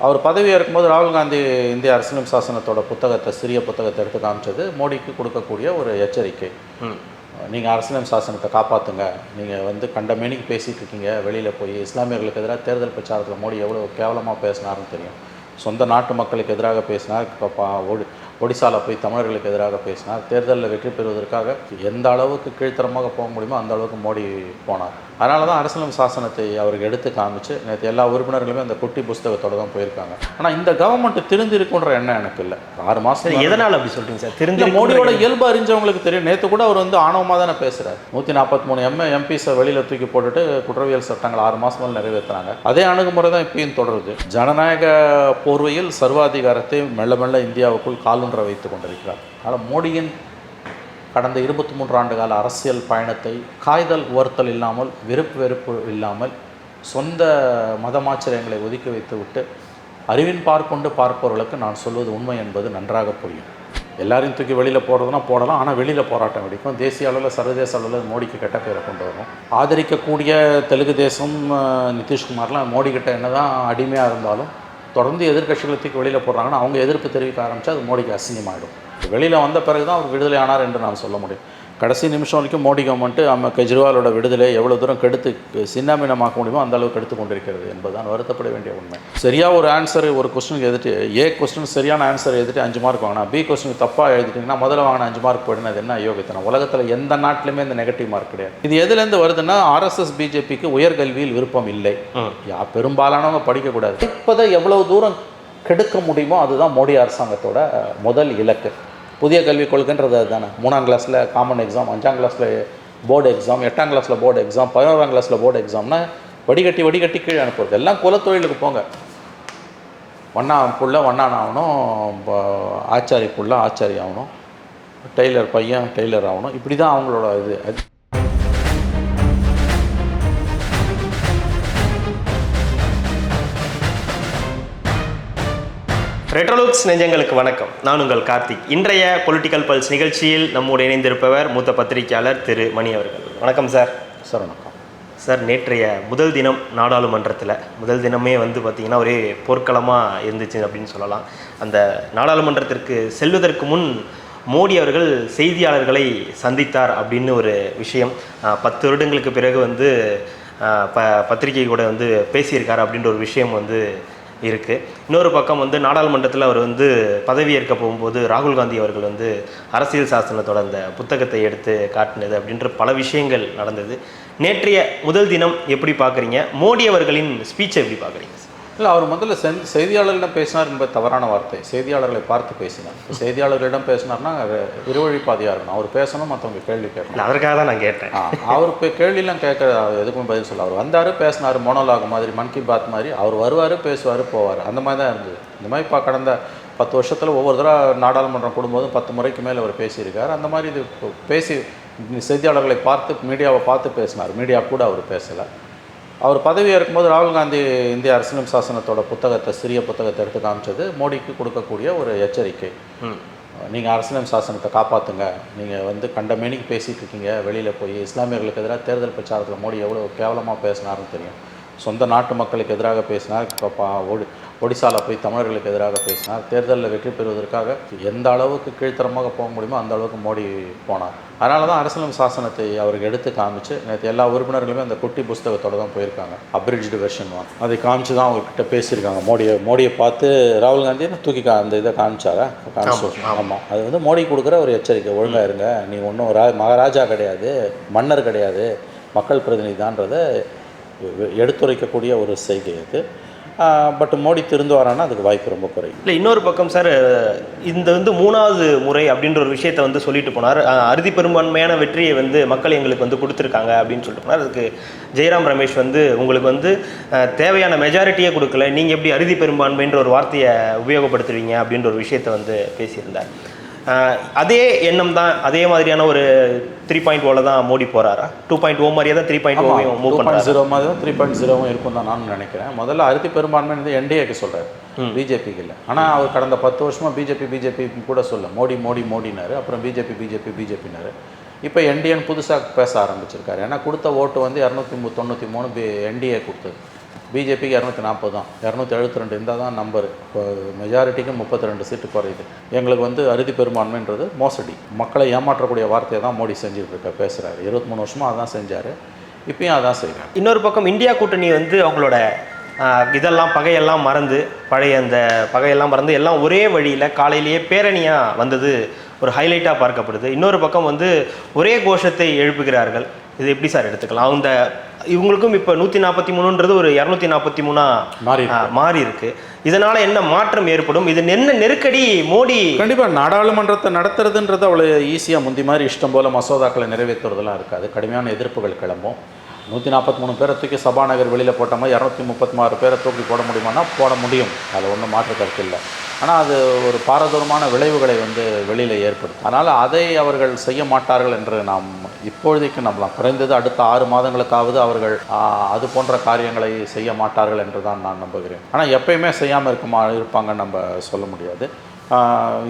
அவர் பதவியாக இருக்கும்போது ராகுல் காந்தி இந்திய அரசியலமைப்பு சாசனத்தோட சிறிய புத்தகத்தை எடுத்து காமிச்சது மோடிக்கு கொடுக்கக்கூடிய ஒரு எச்சரிக்கை. நீங்கள் அரசியலமைப்பு சாசனத்தை காப்பாற்றுங்க, நீங்கள் வந்து கண்டமேனிக்கு பேசிகிட்டு இருக்கீங்க, வெளியில் போய் இஸ்லாமியர்களுக்கு எதிராக தேர்தல் பிரச்சாரத்தில் மோடி எவ்வளோ கேவலமாக பேசினாருன்னு தெரியும். சொந்த நாட்டு மக்களுக்கு எதிராக பேசினார், ஒடிசாவில் போய் தமிழர்களுக்கு எதிராக பேசினார். தேர்தலில் வெற்றி பெறுவதற்காக எந்த அளவுக்கு கீழ்த்தரமாக போக முடியுமோ அந்த அளவுக்கு மோடி போனார். அதனால தான் அரசியலமைப்பு சாசனத்தை அவருக்கு எடுத்து காமிச்சு நேற்று எல்லா உறுப்பினர்களுமே அந்த குட்டி புஸ்தகத்தோடு தான் போயிருக்காங்க. ஆனால் இந்த கவர்மெண்ட் திருந்திருக்குன்ற எண்ணம் எனக்கு இல்லை. 6 மாதம் எதனால் அப்படி சொல்கிறீங்க சார்? திருந்த மோடியோட இயல்பு அறிஞ்சவங்களுக்கு தெரியும். நேற்று கூட அவர் வந்து ஆணவமாக தானே பேசுகிறார். 143 எம்பிஸை வெளியில் தூக்கி போட்டுட்டு குற்றவியல் சட்டங்கள் 6 மாதம் நிறைவேற்றுறாங்க. அதே அணுகுமுறை தான் இப்பயும் தொடருது. ஜனநாயக போர்வையில் சர்வாதிகாரத்தை மெல்ல மெல்ல இந்தியாவுக்குள் காலூன்ற வைத்துக் கொண்டிருக்கிறார். அதனால் மோடியின் கடந்த 23 ஆண்டு கால அரசியல் பயணத்தை காய்தல் உவர்த்தல் இல்லாமல், வெறுப்பு இல்லாமல், சொந்த மதமாச்சரியங்களை ஒதுக்கி வைத்து விட்டு அறிவின் பார்க்கொண்டு பார்ப்பவர்களுக்கு நான் சொல்வது உண்மை என்பது நன்றாக புரியும். எல்லாரையும் தூக்கி வெளியில் போடுறதுனா போடலாம், ஆனால் வெளியில் போராட்டம் வெடிக்கும். தேசிய அளவில் சர்வதேச அளவில் மோடிக்கு கெட்ட பேரை கொண்டு வரும். ஆதரிக்கக்கூடிய தெலுங்கு தேசம் நிதிஷ்குமார்லாம் மோடிக்கிட்ட என்ன தான் அடிமையாக இருந்தாலும் தொடர்ந்து எதிர்கட்சிகளை தூக்கி வெளியில் போடுறாங்கன்னா அவங்க எதிர்ப்பு தெரிவிக்க ஆரம்பித்தா அது மோடிக்கு அசிங்கமாகிடும். வெளியில் வந்த பிறகு தான் அவர் விடுதலை ஆனார் என்று நான் சொல்ல முடியும். கடைசி நிமிஷம் வரைக்கும் மோடி கவர்மெண்ட்டு கெஜ்ரிவாலோட விடுதலை எவ்வளோ தூரம் கெடுத்து சின்னாமினமாக்க முடியுமோ அந்த அளவுக்கு எடுத்து கொண்டிருக்கிறது என்பதுதான் வருத்தப்பட வேண்டிய உண்மை. சரியாக ஒரு ஆன்சர் ஒரு கொஸ்டினுக்கு எழுதிட்டு ஏ கொஸ்டின் சரியான ஆன்சர் எழுதிட்டு 5 மார்க் வாங்கினா, பி கொஸ்டினுக்கு தப்பாக எழுதிட்டிங்கன்னா முதல்ல வாங்கின 5 மார்க் போயிடுனா அது என்ன யோகித்தனம்? உலகத்தில் எந்த நாட்டிலுமே இந்த நெகட்டிவ் மார்க் கிடையாது. இது எதுலேருந்து வருதுன்னா RSS பிஜேபிக்கு உயர்கல்வியில் விருப்பம் இல்லை. பெரும்பாலானவங்க படிக்கக்கூடாது. இப்போதை எவ்வளவு தூரம் கெடுக்க முடியுமோ அதுதான் மோடி அரசாங்கத்தோட முதல் இலக்கு. புதிய கல்விக் கொள்கைன்றது அதுதானே. 3ஆம் கிளாஸில் காமன் எக்ஸாம், 5ஆம் கிளாஸில் போர்டு எக்ஸாம், 8ஆம் கிளாஸில் போர்டு எக்ஸாம், 11ஆம் கிளாஸில் போர்டு எக்ஸாம்னா வடிகட்டி கீழே அனுப்புறது. எல்லாம் குலத்தொழிலுக்கு போங்க. வண்ணா புள்ள வண்ணான் ஆகணும், ஆச்சாரி புள்ள ஆச்சாரி ஆகணும், டெய்லர் பையன் டெய்லர் ஆகணும். இப்படி தான் அவங்களோட இது. ரெட்ரோலுக்ஸ் நெஞ்சங்களுக்கு வணக்கம். நான் உங்கள் கார்த்திக். இன்றைய பொலிட்டிக்கல் பல்ஸ் நிகழ்ச்சியில் நம்மோடு இணைந்திருப்பவர் மூத்த பத்திரிகையாளர் திரு மணி அவர்கள். வணக்கம் சார். சார் வணக்கம் சார். நேற்றைய முதல் தினம் நாடாளுமன்றத்தில் முதல் தினமே பார்த்திங்கன்னா ஒரே போர்க்களமாக இருந்துச்சு அப்படின்னு சொல்லலாம். அந்த நாடாளுமன்றத்திற்கு செல்வதற்கு முன் மோடி அவர்கள் செய்தியாளர்களை சந்தித்தார் அப்படின்னு ஒரு விஷயம். 10 வருடங்களுக்கு பிறகு பத்திரிகை கூட பேசியிருக்கார் அப்படின்ற ஒரு விஷயம் இருக்குது. இன்னொரு பக்கம் நாடாளுமன்றத்தில் அவர் பதவியேற்க போகும்போது ராகுல் காந்தி அவர்கள் அரசியல் சாசனத்தோட அந்த புத்தகத்தை எடுத்து காட்டினது அப்படின்ற பல விஷயங்கள் நடந்தது. நேற்றைய முதல் தினம் எப்படி பார்க்குறீங்க? மோடி அவர்களின் ஸ்பீச்சை எப்படி பார்க்குறீங்க? இல்லை, அவர் முதல்ல செய்தியாளர்களிடம் பேசினார் என்பது தவறான வார்த்தை. செய்தியாளர்களை பார்த்து பேசினார். செய்தியாளர்களிடம் பேசினார்னா இருவழிப்பாதையாக இருக்கணும். அவர் பேசணும், மற்றவங்க கேள்வி கேட்கணும். அதற்காக தான் நான் கேட்டேன். அவர் கேள்வியெல்லாம் கேட்க எதுக்கும் பதில் சொல்ல. அவர் வந்தார், பேசினார், மோனோலாக் மாதிரி, மன் கி பாத் மாதிரி. அவர் வருவார், பேசுவார், போவார். அந்த மாதிரி தான் இருந்தது. இந்த மாதிரி கடந்த 10 வருஷத்தில் ஒவ்வொரு தடவை நாடாளுமன்றம் கூடும்போதும் 10 முறைக்கு மேலே அவர் பேசியிருக்கார். அந்த மாதிரி இது பேசி செய்தியாளர்களை பார்த்து, மீடியாவை பார்த்து பேசினார். மீடியா கூட அவர் பேசலை. அவர் பதவியாக இருக்கும்போது ராகுல் காந்தி இந்திய அரசியலமைப்பு சாசனத்தோட சிறிய புத்தகத்தை எடுத்து காமிச்சது மோடிக்கு கொடுக்கக்கூடிய ஒரு எச்சரிக்கை. நீங்கள் அரசியலமைப்பு சாசனத்தை காப்பாற்றுங்க, நீங்கள் வந்து கண்டமேனிக்கு பேசிகிட்டு இருக்கீங்க, வெளியில் போய் இஸ்லாமியர்களுக்கு எதிராக தேர்தல் பிரச்சாரத்தில் மோடி எவ்வளோ கேவலமாக பேசினாருன்னு தெரியும். சொந்த நாட்டு மக்களுக்கு எதிராக பேசினார், ஒடிசாவில் போய் தமிழர்களுக்கு எதிராக பேசினார். தேர்தலில் வெற்றி பெறுவதற்காக எந்த அளவுக்கு கீழ்த்தரமாக போக முடியுமோ அந்த அளவுக்கு மோடி போனார். அதனால தான் அரசியலமைப்பு சாசனத்தை அவருக்கு எடுத்து காமிச்சு நேற்று எல்லா உறுப்பினர்களுமே அந்த குட்டி புஸ்தகத்தோடு தான் போயிருக்காங்க. அப்ரிட்ஜ்டு வெர்ஷன் 1 அதை காமிச்சு தான் அவங்கக்கிட்ட பேசியிருக்காங்க. மோடியை பார்த்து ராகுல் காந்தி தூக்கி அந்த இதை காமிச்சாரா கான்ஸ்டியூஷன். ஆமாம், அது மோடி கொடுக்குற ஒரு எச்சரிக்கை. ஒழுங்காக இருங்க, நீ ஒன்றும் மகாராஜா கிடையாது, மன்னர் கிடையாது, மக்கள் பிரதிநிதிதான்றதை எடுத்துரைக்கக்கூடிய ஒரு செய்கை அது. பட் மோடி திருந்து வரான்னா அதுக்கு வாய்ப்பு ரொம்ப குறையும். இல்லை, இன்னொரு பக்கம் சார், இந்த 3வது முறை அப்படின்ற ஒரு விஷயத்தை சொல்லிட்டு போனார். அறுதி பெரும்பான்மையான வெற்றியை மக்கள் எங்களுக்கு கொடுத்துருக்காங்க அப்படின்னு சொல்லிட்டு போனார். அதுக்கு ஜெயராம் ரமேஷ் உங்களுக்கு தேவையான மெஜாரிட்டியே கொடுக்கல, நீங்கள் எப்படி அறுதி பெரும்பான்மைன்ற ஒரு வார்த்தையை உபயோகப்படுத்துவீங்க அப்படின்ற ஒரு விஷயத்தை பேசியிருந்தார். அதே எண்ணம் தான், அதே மாதிரியான ஒரு 3.0 தான் மோடி போகிறாரா? 2.0 மாதிரியே தான் 3.0 மூவ் பண்ணுறாரு. 2.0 மாதிரி தான் 3.0 இருக்கும் தான் நான் நினைக்கிறேன். முதல்ல அறுதி பெரும்பான்மை என்டிஏக்கு சொல்கிறார், பிஜேபிக்கு இல்லை. ஆனால் அவர் கடந்த 10 வருஷமாக பிஜேபி கூட சொல்ல மோடினாரு. அப்புறம் பிஜேபினாரு. இப்போ என்டிஏன்னு புதுசாக பேச ஆரம்பிச்சிருக்காரு. ஏன்னா கொடுத்த ஓட்டு 293 என்டிஏ கொடுத்தது. பிஜேபிக்கு 240 தான், 272 இருந்தால் தான் நம்பரு. இப்போ மெஜாரிட்டிக்கு 32 சீட்டு குறையுது. எங்களுக்கு வந்து அறுதி பெரும்பான்மைன்றது மோசடி, மக்களை ஏமாற்றக்கூடிய வார்த்தையை தான் மோடி செஞ்சுட்டு இருக்க பேசுகிறாரு. 23 வருஷமாக அதான் செஞ்சார், இப்பயும் அதான் செய்கிறார். இன்னொரு பக்கம் இந்தியா கூட்டணி வந்து அவங்களோட இதெல்லாம் பகையெல்லாம் மறந்து, பழைய அந்த பகையெல்லாம் மறந்து எல்லாம் ஒரே வழியில் காலையிலேயே பேரணியாக வந்தது ஒரு ஹைலைட்டாக பார்க்கப்படுது. இன்னொரு பக்கம் வந்து ஒரே கோஷத்தை எழுப்புகிறார்கள். இது எப்படி சார் எடுத்துக்கலாம்? அந்த இவங்களுக்கும் இப்போ 143ன்றது ஒரு 243 மாறி இருக்கு. இதனால என்ன மாற்றம் ஏற்படும்? இது என்ன நெருக்கடி மோடி? கண்டிப்பாக நாடாளுமன்றத்தை நடத்துறதுன்றது அவ்வளோ ஈஸியாக முந்தி மாதிரி இஷ்டம் போல் மசோதாக்களை நிறைவேற்றுறதெல்லாம் இருக்காது. கடுமையான எதிர்ப்புகள் கிளம்பும். 143 பேரை தூக்கி சபாநாயகர் வெளியில் போட்ட மாதிரி 236 பேரை தூக்கி போட முடியுமானா போட முடியும், அதில் ஒன்றும் மாற்று கருத்து இல்லை. ஆனால் அது ஒரு பாரதூரமான விளைவுகளை வந்து வெளியில் ஏற்படுத்தும். அதனால் அதை அவர்கள் செய்ய மாட்டார்கள் என்று நாம் இப்பொழுதைக்கு நம்பலாம். குறைந்தது அடுத்த 6 மாதங்களுக்காவது அவர்கள் அது போன்ற காரியங்களை செய்ய மாட்டார்கள் என்று தான் நான் நம்புகிறேன். ஆனால் எப்பயுமே செய்யாமல் இருப்பாங்கன்னு நம்ம சொல்ல முடியாது.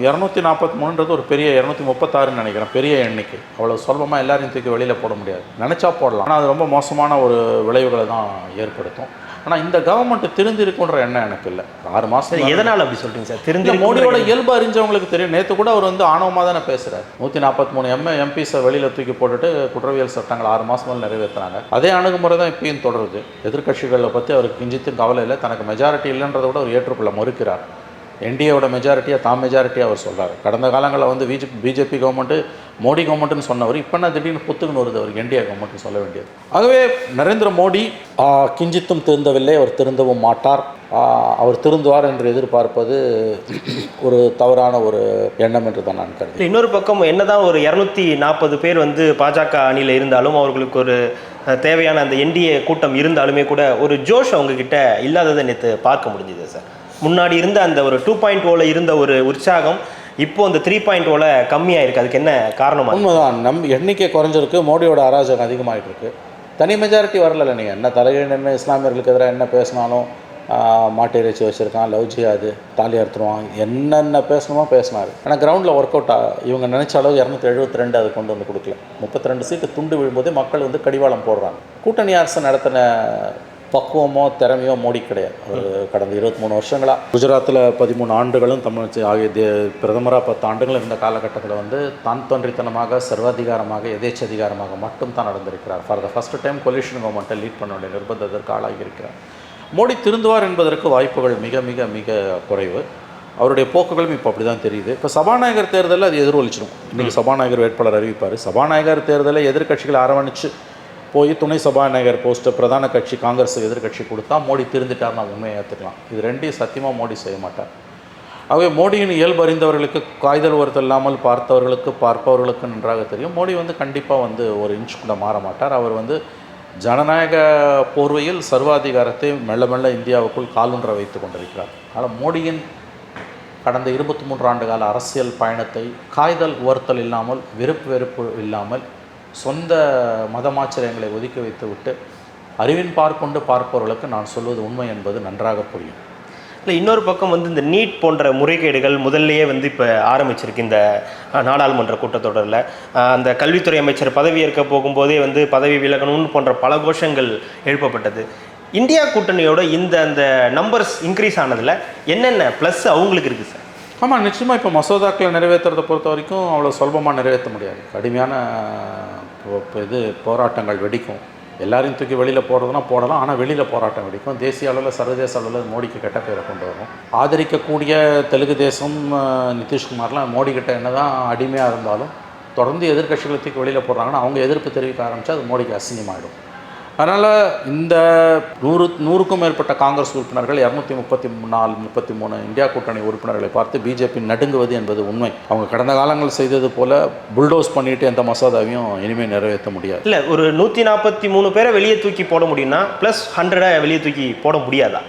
243ன்றது ஒரு பெரிய 236ன்னு நினைக்கிறேன், பெரிய எண்ணிக்கை. அவ்வளோ சுலபமாக எல்லாரையும் தூக்கி வெளியில் போட முடியாது. நினச்சா போடலாம், ஆனால் அது ரொம்ப மோசமான ஒரு விளைவுகளை தான் ஏற்படுத்தும். ஆனால் இந்த கவர்மெண்ட் திருந்திருக்குன்ற எண்ணம் எனக்கு இல்லை. 6 மாதம் எதனால் அப்படி சொல்கிறீங்க சார்? திருந்த மோடியோட இயல்பு அறிஞ்சவங்களுக்கு தெரியும். நேற்று கூட அவர் வந்து ஆணவமாக தானே பேசுகிறார். 143 எம்பிஸை வெளியில் தூக்கி போட்டுட்டு குற்றவியல் சட்டங்கள் 6 மாதம் நிறைவேற்றுறாங்க. அதே அணுகுமுறை தான் இப்பயும் தொடருது. எதிர்க்கட்சிகளை பற்றி அவருக்கு கிஞ்சித்தும் கவலை இல்லை. தனக்கு மெஜாரிட்டி இல்லைன்றதை விட அவர் ஏற்றுக்கொள்ள மறுக்கிறார். என்டிஏவோட மெஜாரிட்டியாக தான் மெஜாரிட்டியாக அவர் சொல்கிறார். கடந்த காலங்களில் வந்து பிஜேபி கவர்மெண்ட்டு மோடி கவர்மெண்ட்டுன்னு சொன்னவர் இப்போ என்ன திடீர்னு புத்துக்குன்னு வருது அவருக்கு என்டிஏ கவர்மெண்ட்னு சொல்ல வேண்டியது. ஆகவே நரேந்திர மோடி கிஞ்சித்தும் திருந்தவில்லை, அவர் திருந்தவும் மாட்டார். அவர் திருந்துவார் என்று எதிர்பார்ப்பது ஒரு தவறான ஒரு எண்ணம் என்று தான் நான் கருதுகிறேன். இன்னொரு பக்கம் என்னதான் ஒரு 240 பேர் வந்து பாஜக அணியில் இருந்தாலும் அவர்களுக்கு ஒரு தேவையான அந்த என்டிஏ கூட்டம் இருந்தாலுமே கூட ஒரு ஜோஷ் அவங்கக்கிட்ட இல்லாததை நேற்று பார்க்க முடிஞ்சுது சார். முன்னாடி இருந்த அந்த ஒரு 2.0 இருந்த ஒரு உற்சாகம் இப்போ அந்த 3.0 கம்மியாக இருக்குது. அதுக்கு என்ன காரணமாக? உண்மைதான், எண்ணிக்கை குறைஞ்சிருக்கு, மோடியோட அராஜகம் அதிகமாகிட்டு இருக்கு. தனி மெஜாரிட்டி வரல. நீங்கள் என்ன தலைகீழ் இஸ்லாமியர்களுக்கு எதிராக என்ன பேசினாலும் மாட்டு இறைச்சி வச்சுருக்கான், லவ் ஜியாது, தாலி அறுத்துருவான், என்னென்ன பேசணுமோ பேசினார். ஆனால் கிரவுண்டில் ஒர்க் அவுட் இவங்க நினச்ச அளவு 272 அதை கொண்டு வந்து கொடுக்கல. 32 சீட்டு துண்டு விழும்போதே மக்கள் வந்து கடிவாளம் போடுறாங்க. கூட்டணி அரசு நடத்தின பக்குவமோ திறமையோ மோடி கிடையாது. அவர் கடந்த 23 வருஷங்களாக குஜராத்தில் 13 ஆண்டுகளும் தமிழ்ச்சி ஆகிய பிரதமராக 10 ஆண்டுகள் இருந்த காலகட்டத்தில் வந்து தான் தோன்றித்தனமாக சர்வாதிகாரமாக எதேச்சதிகாரமாக மட்டும் தான் நடந்திருக்கிறார். For the first time coalition கவர்மெண்ட்டை லீட் பண்ண வேண்டிய நிர்பந்தத்திற்கு ஆளாகியிருக்கிறார். மோடி திருந்துவார் என்பதற்கு வாய்ப்புகள் மிக மிக மிக குறைவு. அவருடைய போக்குகளும் இப்போ அப்படி தான் தெரியுது. இப்போ சபாநாயகர் தேர்தலில் அது எதிரொலிச்சிடும். இன்றைக்கி சபாநாயகர் வேட்பாளர் அறிவிப்பார். சபாநாயகர் தேர்தலில் எதிர்க்கட்சிகளை அரவணைச்சு போய் துணை சபாநாயகர் போஸ்ட்டை பிரதான கட்சி காங்கிரஸ் எதிர்கட்சி கொடுத்தா மோடி திருந்துட்டார், நான் உண்மையை ஏற்றுக்கலாம். இது ரெண்டையும் சத்தியமாக மோடி செய்ய மாட்டார். ஆகவே மோடியின் இயல்பு அறிந்தவர்களுக்கு, காய்தல் ஒருத்தர் இல்லாமல் பார்த்தவர்களுக்கு பார்ப்பவர்களுக்கு நன்றாக தெரியும். மோடி வந்து கண்டிப்பாக வந்து ஒரு இன்ச் கூட மாற மாட்டார். அவர் வந்து ஜனநாயக போர்வையில் சர்வாதிகாரத்தை மெல்ல மெல்ல இந்தியாவுக்குள் காலூன்ற வைத்து கொண்டிருக்கிறார். ஆனால் மோடியின் கடந்த 23 ஆண்டு கால அரசியல் பயணத்தை காய்தல் உவர்த்தல் இல்லாமல், வெறுப்பு இல்லாமல், சொந்த மதமாச்சரியங்களை ஒதுக்கி வைத்து விட்டு அறிவின் பார்க்கொண்டு பார்ப்பவர்களுக்கு நான் சொல்வது உண்மை என்பது நன்றாக புரியும். இல்லை, இன்னொரு பக்கம் வந்து இந்த நீட் போன்ற முறைகேடுகள் முதல்லையே வந்து இப்போ ஆரம்பிச்சிருக்கு. இந்த நாடாளுமன்ற கூட்டத்தொடரில் அந்த கல்வித்துறை அமைச்சர் பதவியேற்க போகும்போதே வந்து பதவி விலகணும்னு போன்ற பல கோஷங்கள் எழுப்பப்பட்டது. இந்தியா கூட்டணியோட அந்த நம்பர்ஸ் இன்க்ரீஸ் ஆனதில் என்னென்ன ப்ளஸ் அவங்களுக்கு இருக்குது சார்? ஆமாம், நிச்சயமாக இப்போ மசோதாக்களை நிறைவேற்றுறதை பொறுத்த வரைக்கும் அவ்வளோ சுலபமாக நிறைவேற்ற முடியாது. கடுமையான போராட்டங்கள் வெடிக்கும். எல்லாரையும் தூக்கி வெளியில் போடுறதுனா போடலாம், ஆனால் வெளியில் போராட்டம் வெடிக்கும். தேசிய அளவில் சர்வதேச அளவில் மோடிக்கு கெட்ட பேரை கொண்டு வரும். ஆதரிக்கக்கூடிய தெலுங்கு தேசம், நிதிஷ்குமார்லாம் மோடிக்கிட்ட என்ன தான் அடிமையாக இருந்தாலும் தொடர்ந்து எதிர்க்கட்சிகளை தூக்கி வெளியில் போடுறாங்கன்னா அவங்க எதிர்ப்பு தெரிவிக்க ஆரம்பித்தா அது மோடிக்கு அசிங்கமாகிடும். அதனால் இந்த 100க்கும் மேற்பட்ட காங்கிரஸ் உறுப்பினர்கள் 234-33 இந்தியா கூட்டணி உறுப்பினர்களை பார்த்து பிஜேபி நடுங்குவது என்பது உண்மை. அவங்க கடந்த காலங்கள் செய்தது போல் புல்டோஸ் பண்ணிவிட்டு எந்த மசோதாவையும் இனிமேல் நிறைவேற்ற முடியாது. இல்லை, ஒரு 143 பேரை வெளியே தூக்கி போட முடியும்னா ப்ளஸ் 100 வெளியே தூக்கி போட முடியாதா?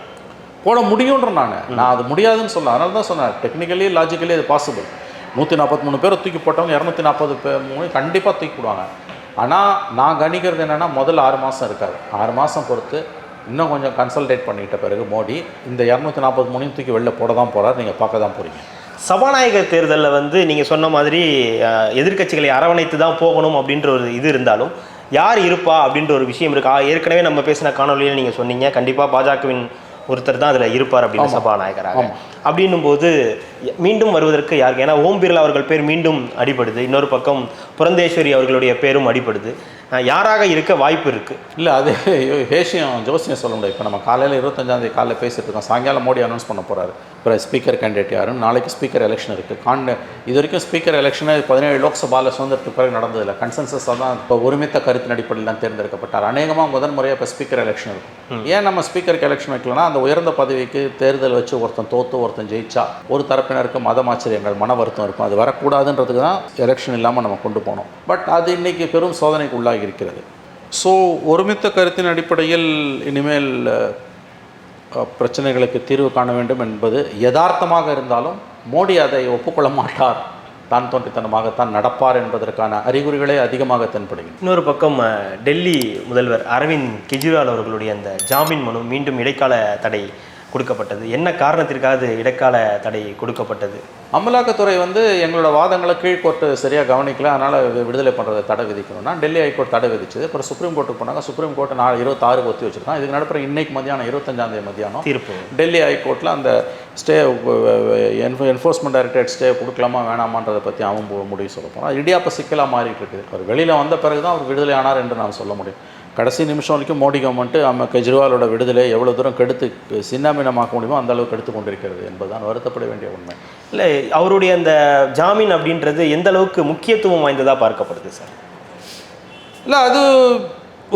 போட முடியுன்ற நான் அது முடியாதுன்னு சொல்ல. அதனால தான் சொன்னேன், டெக்னிக்கலி லாஜிக்கலி அது பாசிபிள். 143 பேரை தூக்கி போட்டவங்க 240 கண்டிப்பாக தூக்கி போடுவாங்க. ஆனால் நான் கணிக்கிறது என்னென்னா முதல்ல 6 மாதம் இருக்காது. 6 மாதம் பொறுத்து இன்னும் கொஞ்சம் கன்சல்டேட் பண்ணிட்ட பிறகு மோடி இந்த 243 தூக்கி வெளில போட தான் போகிறார். நீங்கள் பார்க்க தான் போகிறீங்க. சபாநாயகர் தேர்தலில் வந்து நீங்கள் சொன்ன மாதிரி எதிர்க்கட்சிகளை அரவணைத்து தான் போகணும் அப்படின்ற ஒரு இது இருந்தாலும் யார் இருப்பா அப்படின்ற ஒரு விஷயம் இருக்கா? ஏற்கனவே நம்ம பேசின காணொலியில் நீங்கள் சொன்னீங்க கண்டிப்பாக பாஜகவின் ஒருத்தர் தான் அதில் இருப்பார் அப்படின்னு சபாநாயகராக. அப்படின்னும் போது மீண்டும் வருவதற்கு யாருக்கு? ஏன்னா ஓம் பிர்லா அவர்கள் பேர் மீண்டும் அடிபடுது, இன்னொரு பக்கம் புரந்தேஸ்வரி அவர்களுடைய பேரும் அடிபடுது. யாராக இருக்க வாய்ப்பு இருக்குது? இல்லை, அது ஜோசியம் சொல்ல முடியாது. இப்போ நம்ம காலையில் 25ஆம் தேதி காலையில் பேசிட்டு இருக்கோம், சாயங்காலம் மோடி அனௌன்ஸ் பண்ண போகிறாரு இப்போ ஸ்பீக்கர் கேண்டிடேட் யாரும். நாளைக்கு ஸ்பீக்கர் எலெக்ஷன் இருக்குது. இது வரைக்கும் ஸ்பீக்கர் எலெக்ஷனு 17 லோக்சபாவில் சுதந்திரத்துக்கு பிறகு நடந்ததில்லை. கன்சென்சஸாக தான் இப்போ ஒருமித்த கருத்தின் அடிப்படையில் தான் தேர்ந்தெடுக்கப்பட்டார். அநேகமாக முதன் முறையாக இப்போ ஸ்பீக்கர் எலெக்ஷன் இருக்கும். ஏன் நம்ம ஸ்பீக்கருக்கு எலெக்ஷன் வைக்கலன்னா, அந்த உயர்ந்த பதவிக்கு தேர்தல் வச்சு ஒருத்தன் தோற்று ஒருத்தன் ஜெயிச்சா ஒரு தரப்பினருக்கு மதமாச்சரியங்கள், மன வருத்தம் இருக்கும். அது வரக்கூடாதுன்றதுக்கு தான் எலெக்ஷன் இல்லாமல் நம்ம கொண்டு போனோம். பட் அது இன்றைக்கி பெரும் சோதனைக்கு உள்ளாகி இருக்கிறது. ஸோ ஒருமித்த கருத்தின் அடிப்படையில் இனிமேல் பிரச்சனைகளுக்கு தீர்வு காண வேண்டும் என்பது யதார்த்தமாக இருந்தாலும் மோடி அதை ஒப்புக்கொள்ள மாட்டார், தான் தோன்றித்தனமாகத்தான் நடப்பார் என்பதற்கான அறிகுறிகளே அதிகமாக தென்படுகிறது. இன்னொரு பக்கம் டெல்லி முதல்வர் அரவிந்த் கெஜ்ரிவால் அவர்களுடைய அந்த ஜாமீன் மனு மீண்டும் இடைக்கால தடை கொடுக்கப்பட்டது. என்ன காரணத்திற்காக இடைக்கால தடை கொடுக்கப்பட்டது? அமலாக்கத்துறை எங்களோட வாதங்களை கீழ்கோர்ட்டு சரியாக கவனிக்கல, அதனால் விடுதலை பண்ணுறதை தடை விதிக்கணும்னா டெல்லி ஹைகோர்ட் தடை விதிச்சது. அப்புறம் சுப்ரீம் கோர்ட்டுக்கு போனாங்க. சுப்ரீம் கோர்ட்டு 26 ஒத்தி வச்சுருக்காங்க. இதுக்கு நடுப்புற இன்றைக்கு மதியானம் 25ஆம் தேதி மதியானம் தீர்ப்பு டெல்லி ஹைகோர்ட்டில் அந்த ஸ்டே என்ஃபோர்ஸ்மெண்ட் டைரக்டரேட் ஸ்டே கொடுக்கலாமா வேணாமான்றதை பற்றி அவன் முடிவு சொல்ல போனால் இடியாப்ப சிக்கலாக மாறிட்டு இருக்குது. அவர் வெளியில் வந்த பிறகு தான் அவர் விடுதலை ஆனார் என்று நான் சொல்ல முடியும். கடைசி நிமிஷம் வரைக்கும் மோடி கவர்மெண்ட்டு கெஜ்ரிவாலோட விடுதலை எவ்வளோ தூரம் கெடுத்து சின்னாமினமாக்க முடியுமோ அந்த அளவுக்கு எடுத்து கொண்டிருக்கிறது என்பதுதான் வருத்தப்பட வேண்டிய உண்மை. இல்லை, அவருடைய அந்த ஜாமீன் அப்படின்றது எந்த அளவுக்கு முக்கியத்துவம் வாய்ந்ததாக பார்க்கப்படுது சார்? இல்லை, அது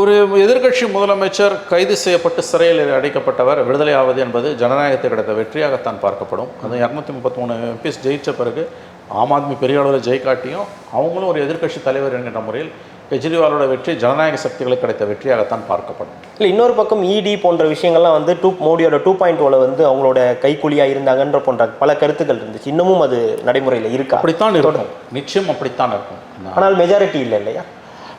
ஒரு எதிர்க்கட்சி முதலமைச்சர் கைது செய்யப்பட்டு சிறையில் அடைக்கப்பட்டவர் விடுதலை ஆவது என்பது ஜனநாயகத்தை கிடைத்த வெற்றியாகத்தான் பார்க்கப்படும். அது 233 எம்பிஸ் ஜெயித்த பிறகு ஆம் ஆத்மி பெரிய அளவில் ஜெயிக்காட்டியும் அவங்களும் ஒரு எதிர்க்கட்சி தலைவர் என்கின்ற முறையில் கெஜ்ரிவாலோட வெற்றி ஜனநாயக சக்திகளுக்கு கிடைத்த வெற்றியாகத்தான் பார்க்கப்படும். இல்லை, இன்னொரு பக்கம் இடி போன்ற விஷயங்கள்லாம் மோடியோட 2.0 அவங்களோட கைக்கூலியாக இருந்தாங்கன்ற போன்ற பல கருத்துக்கள் இருந்துச்சு. இன்னமும் அது நடைமுறையில் இருக்கா? அப்படித்தான் இருக்கும், நிச்சயம் அப்படித்தான் இருக்கும். ஆனால் மெஜாரிட்டி இல்லை இல்லையா?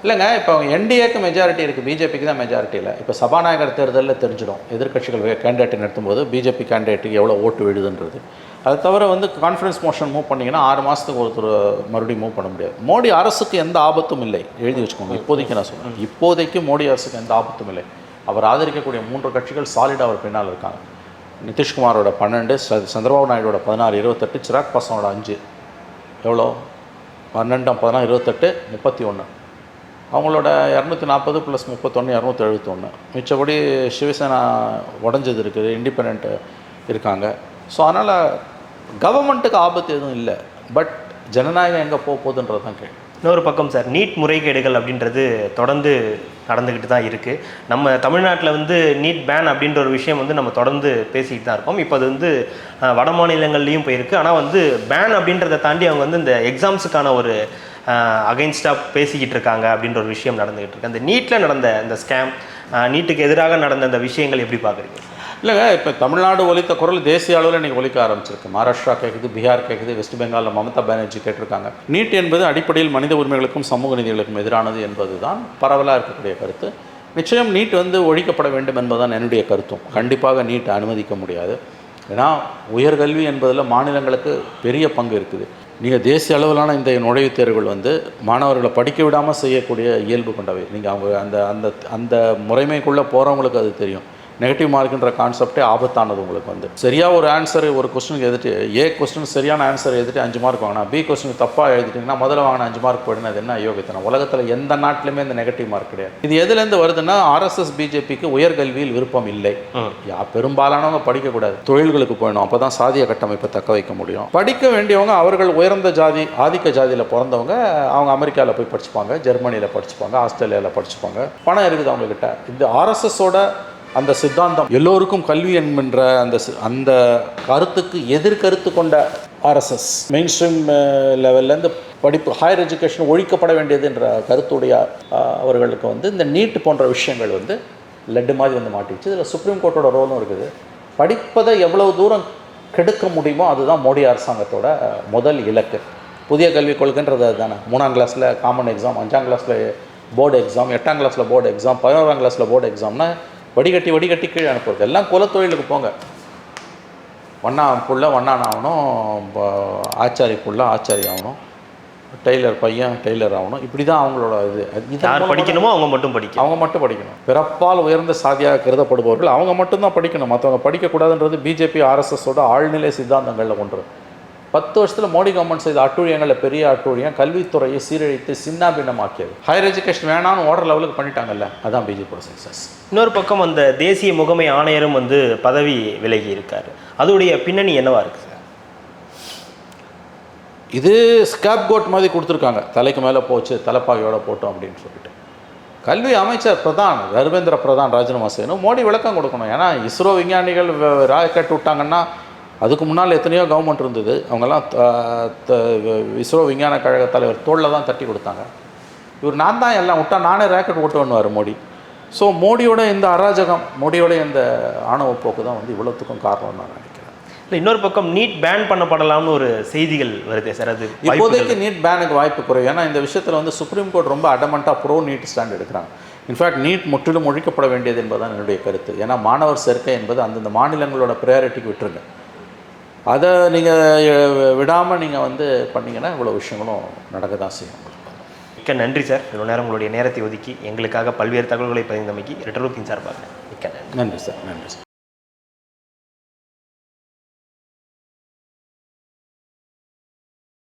இல்லைங்க, இப்போ என்டிஏக்கு மெஜாரிட்டி இருக்குது, பிஜேபிக்கு தான் மெஜாரிட்டி இல்லை. இப்போ சபாநாயகர் தேர்தலில் தெரிஞ்சிடும் எதிர்க்கட்சிகள் கேண்டிடேட் நிறுத்தும்போது பிஜேபி கேண்டிடேட்டுக்கு எவ்வளோ ஓட்டு விழுதுன்றது. அது தவிர கான்ஃபரன்ஸ் மோஷன் மூவ் பண்ணிங்கன்னா 6 மாதத்துக்கு ஒருத்தர் மறுபடியும் மூவ் பண்ண முடியாது. மோடி அரசுக்கு எந்த ஆபத்தும் இல்லை, எழுதி வச்சுக்கோங்க. இப்போதைக்கு நான் சொல்கிறேன், இப்போதைக்கு மோடி அரசுக்கு எந்த ஆபத்தும் இல்லை. அவர் ஆதரிக்கக்கூடிய 3 கட்சிகள் சாலிடாக அவர் பின்னால் இருக்காங்க. நிதிஷ்குமாரோட 12, சந்திரபாபு நாயுடோட 16, 28, சிராக் பாஸ்வானோட 5, எவ்வளோ 12, 16, 28, 31. அவங்களோட 240 + 31 271. மிச்சபடி சிவசேனா உடஞ்சது இருக்குது, இண்டிபெண்ட் இருக்காங்க. ஸோ அதனால் கவர்மெண்ட்டுக்கு ஆபத்து எதுவும் இல்லை. பட் ஜனநாயகம் எங்கே போகுதுன்றது தான் கேள்வி. இன்னொரு பக்கம் சார், நீட் முறைகேடுகள் அப்படின்றது தொடர்ந்து நடந்துக்கிட்டு தான் இருக்குது. நம்ம தமிழ்நாட்டில் நீட் பேன் அப்படின்ற ஒரு விஷயம் நம்ம தொடர்ந்து பேசிக்கிட்டு தான் இருக்கோம். இப்போ அது வட மாநிலங்கள்லேயும் போயிருக்கு. ஆனால் பேன் அப்படின்றத தாண்டி அவங்க இந்த எக்ஸாம்ஸுக்கான ஒரு அகைன்ஸ்டாக பேசிக்கிட்டு இருக்காங்க அப்படின்ற ஒரு விஷயம் நடந்துகிட்டு இருக்கு. அந்த நீட்டில் நடந்த இந்த ஸ்கேம், நீட்டுக்கு எதிராக நடந்த அந்த விஷயங்கள் எப்படி பார்க்குறீங்க? இல்லைங்க, இப்போ தமிழ்நாடு ஒலித்த குரல் தேசிய அளவில் இன்றைக்கி ஒலிக்க ஆரம்பிச்சிருக்கு. மகாராஷ்டிரா கேட்குது, பீகார் கேட்குது, வெஸ்ட் பெங்காலில் மமதா பானர்ஜி கேட்டிருக்காங்க. நீட் என்பது அடிப்படையில் மனித உரிமைகளுக்கும் சமூக நீதிகளுக்கும் எதிரானது என்பது தான் பரவலாக இருக்கக்கூடிய கருத்து. நிச்சயம் நீட் ஒழிக்கப்பட வேண்டும் என்பதுதான் என்னுடைய கருத்தும். கண்டிப்பாக நீட் அனுமதிக்க முடியாது. ஏன்னா உயர்கல்வி என்பதில் மாநிலங்களுக்கு பெரிய பங்கு இருக்குது. நீங்கள் தேசிய அளவிலான இந்த நுழைவுத் தேர்வுகள் மாணவர்களை படிக்க விடாமல் செய்யக்கூடிய இயல்பு கொண்டவை. நீங்கள் அவங்க அந்த அந்த அந்த முறைமைக்குள்ளே போகிறவங்களுக்கு அது தெரியும். நெகட்டிவ் மார்க்குன்ற கான்செப்டே ஆபத்தானது. உங்களுக்கு சரியாக ஒரு ஆன்சர் ஒரு கொஸ்டினுக்கு எழுதிட்டு ஏ கொஸ்டின் சரியான ஆன்சர் எழுதிட்டு 5 மார்க் வாங்கினா, பி கொஸ்டினுக்கு தப்பாக எழுதிட்டிங்கன்னா முதல்ல வாங்கின 5 மார்க் போயிடுன்னு அது என்ன அயோக்கியத்தனம்? உலகத்தில் எந்த நாட்டிலுமே இந்த நெகட்டிவ் மார்க் கிடையாது. இது எதுலேருந்து வருதுன்னா, RSS பிஜேபிக்கு உயர்கல்வியில் விருப்பம் இல்லை. பெரும்பாலானவங்க படிக்கக்கூடாது, தொழில்களுக்கு போயிடும். அப்போ தான் சாதிய கட்டமைப்பை தக்க வைக்க முடியும். படிக்க வேண்டியவங்க அவர்கள் உயர்ந்த ஜாதி ஆதிக்க ஜாதியில் பிறந்தவங்க, அவங்க அமெரிக்காவில் போய் படிச்சுப்பாங்க, ஜெர்மனியில் படிச்சுப்பாங்க, ஆஸ்திரேலியாவில் படிச்சுப்பாங்க. பணம் இருக்குது அவங்கக்கிட்ட. இந்த RSSோட அந்த சித்தாந்தம் எல்லோருக்கும் கல்வி என்கின்ற அந்த கருத்துக்கு எதிர்கருத்து கொண்ட RSS மெயின் ஸ்ட்ரீம் லெவல்லேருந்து படிப்பு ஹையர் எஜுகேஷன் ஒழிக்கப்பட வேண்டியது என்ற கருத்துடைய அவர்களுக்கு இந்த நீட் போன்ற விஷயங்கள் லட்டு மாதிரி மாட்டிச்சு. இதில் சுப்ரீம் கோர்ட்டோட ரோலும் இருக்குது. படிப்பதை எவ்வளவு தூரம் கெடுக்க முடியுமோ அதுதான் மோடி அரசாங்கத்தோட முதல் இலக்கு. புதிய கல்விக் கொள்கைன்றது அதுதானே. 3ஆம் கிளாஸில் காமன் எக்ஸாம், 5ஆம் கிளாஸில் போர்டு எக்ஸாம், 8ஆம் கிளாஸில் போர்டு எக்ஸாம், 11ஆம் கிளாஸில் போர்டு எக்ஸாம்னா வடிகட்டி கீழே அனுப்புறது. எல்லாம் குலத்தொழிலுக்கு போங்க. வண்ணா புள்ள வண்ணான் ஆகணும், ஆச்சாரி புள்ள ஆச்சாரி ஆகணும். டெய்லர் பையன் டெய்லர் ஆகணும், இப்படி தான் அவங்களோட இது. யார் படிக்கணுமோ அவங்க மட்டும் படிக்கணும். அவங்க மட்டும் படிக்கணும். பிறப்பால் உயர்ந்த சாதியாக கருதப்படுபவர்கள் அவங்க மட்டும்தான் படிக்கணும், மற்றவங்க படிக்கக்கூடாதுன்றது பிஜேபி ஆர்எஸ்எஸோட ஆழ்நிலை சித்தாந்தங்களில் ஒன்று. 10 வருஷத்தில் மோடி கவர்மெண்ட் செய்த அட்டூழியங்களில் பெரிய அட்டூழியம் கல்வித்துறையை சீரழித்து சின்னாபின்னமாக்கியது. ஹையர் எஜுகேஷன் வேணான்னு ஓடுற லெவலுக்கு பண்ணிட்டாங்கல்ல, அதான் பிஜேபியோட சக்ஸஸ். இன்னொரு பக்கம் அந்த தேசிய முகமை ஆணையரும் வந்து பதவி விலகி இருக்காரு. அதோடைய பின்னணி என்னவா இருக்கு சார்? இது ஸ்கேப் கோட் மாதிரி கொடுத்துருக்காங்க, தலைக்கு மேலே போச்சு தலைப்பாகையோட போட்டோம் அப்படின்னு சொல்லிட்டு. கல்வி அமைச்சர் பிரதான் தர்மேந்திர பிரதான் ராஜினாமா செய்யணும், மோடி விளக்கம் கொடுக்கணும். ஏன்னா இஸ்ரோ விஞ்ஞானிகள் ராக்கெட் விட்டாங்கன்னா அதுக்கு முன்னால் எத்தனையோ கவர்மெண்ட் இருந்தது, அவங்கெல்லாம் இஸ்ரோ விஞ்ஞான கழக தலைவர் தோளில் தான் தட்டி கொடுத்தாங்க. இவர் நான் தான் எல்லாம் விட்டா நானே ராக்கெட் ஓட்டுவேன்னுவார் மோடி. ஸோ மோடியோட இந்த அராஜகம், மோடியோட இந்த ஆணவ போக்கு தான் வந்து இவ்வளோத்துக்கும் காரணம் நான் நினைக்கிறேன். இல்லை, இன்னொரு பக்கம் நீட் பேன் பண்ணப்படலாம்னு ஒரு செய்திகள் வருது சார். அது இப்போதைக்கு நீட் பேனுக்கு வாய்ப்பு குறைவு. ஏன்னா இந்த விஷயத்தில் வந்து சுப்ரீம் கோர்ட் ரொம்ப அடமெண்ட்டாக ப்ரோ நீட் ஸ்டாண்ட் எடுக்கிறாங்க. இன்ஃபேக்ட் நீட் முற்றிலும் ஒழிக்கப்பட வேண்டியது என்பதுதான் என்னுடைய கருத்து. ஏன்னா மாணவர் சேர்க்கை என்பது அந்தந்த மாநிலங்களோட ப்ரையாரிட்டிக்கு விட்டுருங்க. அதை நீங்கள் விடாமல் நீங்கள் வந்து பண்ணிங்கன்னா இவ்வளோ விஷயங்களும் நடக்க தான் செய்யும். மிக்க நன்றி சார். இவ்வளோ நேரம் உங்களுடைய நேரத்தை ஒதுக்கி எங்களுக்காக பல்வேறு தகவல்களை பதிந்தமைக்கு ரெட்ரோலூக்கின் சார்பாக மிக்க நன்றி. நன்றி சார். நன்றி சார்.